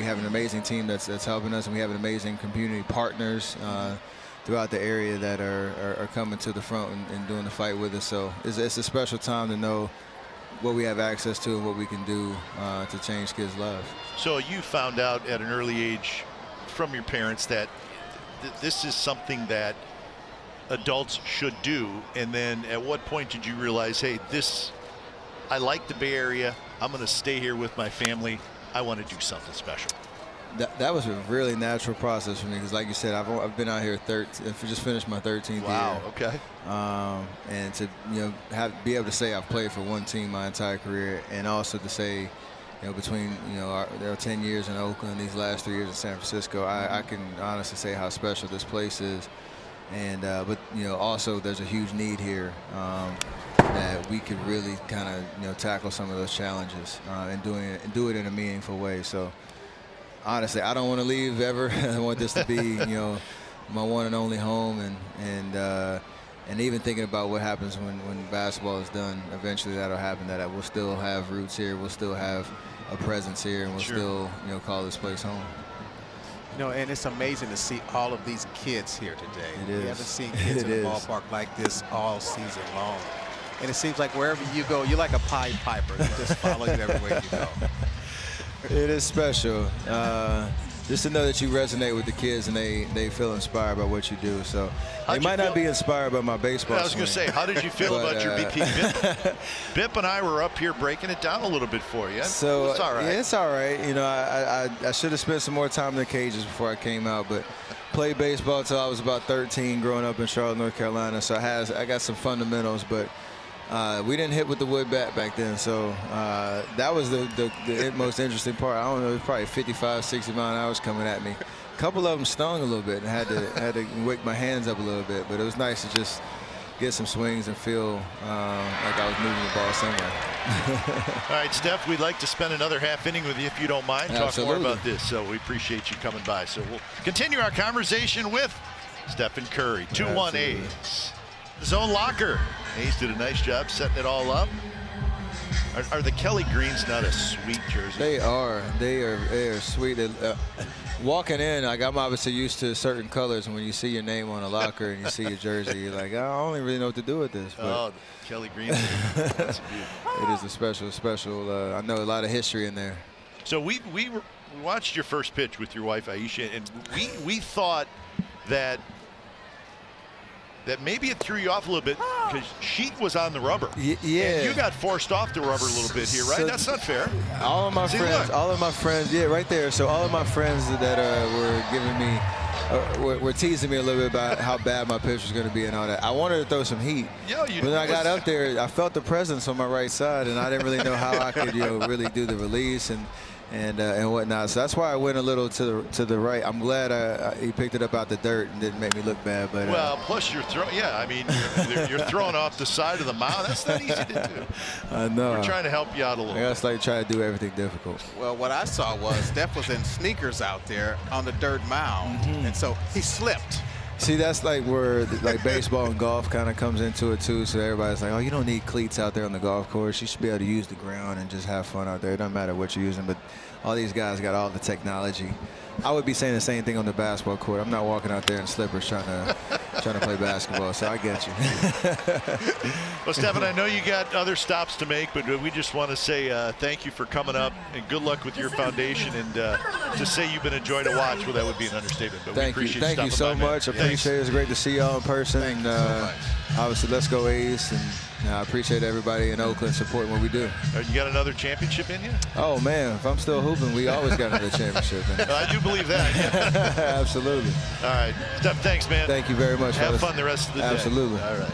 have an amazing team that's helping us, and we have an amazing community partners throughout the area that are coming to the front and doing the fight with us. So it's a special time to know what we have access to and what we can do to change kids' lives. So you found out at an early age from your parents that this is something that adults should do, and then at what point did you realize, hey, I like the Bay Area, I'm going to stay here with my family, I want to do something special? That was a really natural process for me, because like you said, I've been out here just finished my 13th year. Wow, okay. And to be able to say I've played for one team my entire career, and also to say, between there are 10 years in Oakland, these last 3 years in San Francisco, I can honestly say how special this place is. And but also there's a huge need here that we could really kind of tackle some of those challenges and do it in a meaningful way. So honestly, I don't want to leave ever. I want this to be my one and only home, and even thinking about what happens when basketball is done, eventually that'll happen, that we'll still have roots here, we'll still have a presence here, and we'll still call this place home. And it's amazing to see all of these kids here today. It is. We haven't seen kids in the ballpark like this all season long. And it seems like wherever you go, you're like a Pied Piper. They just follow you everywhere you go. It is special. Just to know that you resonate with the kids and they feel inspired by what you do. So they might not be inspired by my baseball. I was going to say, how did you feel about your BP? Bip and I were up here breaking it down a little bit for you. So it's all right. Yeah, it's all right. I should have spent some more time in the cages before I came out, but played baseball until I was about 13, growing up in Charlotte, North Carolina. So I got some fundamentals, but we didn't hit with the wood bat back then, so that was the most interesting part. I don't know, it was probably 55, 60 mile-an-hour coming at me. A couple of them stung a little bit, and had to wake my hands up a little bit, but it was nice to just get some swings and feel like I was moving the ball somewhere. All right, Steph, we'd like to spend another half inning with you if you don't mind. Absolutely. Talk more about this, so we appreciate you coming by. So we'll continue our conversation with Stephen Curry, 2-1 A's. Zone locker. A's did a nice job setting it all up. Are the Kelly Greens not a sweet jersey? They are. They are sweet. Walking in, I'm obviously used to certain colors, and when you see your name on a locker and you see your jersey, you're like, I don't really know what to do with this. But the Kelly Greens. That's beautiful. It is a special. I know a lot of history in there. So we watched your first pitch with your wife Ayesha, and we thought that maybe it threw you off a little bit because Sheet was on the rubber. Yeah. And you got forced off the rubber a little bit here, right? That's not fair. All of my friends, yeah, right there. So all of my friends that were giving me, were teasing me a little bit about how bad my pitch was going to be and all that. I wanted to throw some heat. But when I got up there, I felt the presence on my right side, and I didn't really know how I could, really do the release and whatnot. So that's why I went a little to the right. I'm glad he picked it up out the dirt and didn't make me look bad. But well, plus you're throwing. Yeah, I mean you're throwing off the side of the mound. That's not easy to do. I know. We're trying to help you out a little. I guess like try to do everything difficult. Well, what I saw was Steph was in sneakers out there on the dirt mound, and so he slipped. See, that's like where baseball and golf kind of comes into it too. So everybody's like, oh, you don't need cleats out there on the golf course. You should be able to use the ground and just have fun out there. It doesn't matter what you're using, but all these guys got all the technology. I would be saying the same thing on the basketball court. I'm not walking out there in slippers trying to play basketball, so I get you. Well, Stephen, I know you got other stops to make, but we just want to say thank you for coming up and good luck with your foundation. And to say you've been a joy to watch, well, that would be an understatement. But thank you so much. I appreciate it. It's great to see y'all in person. Thank you so much. Obviously, let's go A's. And I appreciate everybody in Oakland supporting what we do. You got another championship in you? Oh, man, if I'm still hooping, we always got another championship. I do believe that. Absolutely. All right. Steph, thanks, man. Thank you very much. Have fun the rest of the day. Absolutely. All right.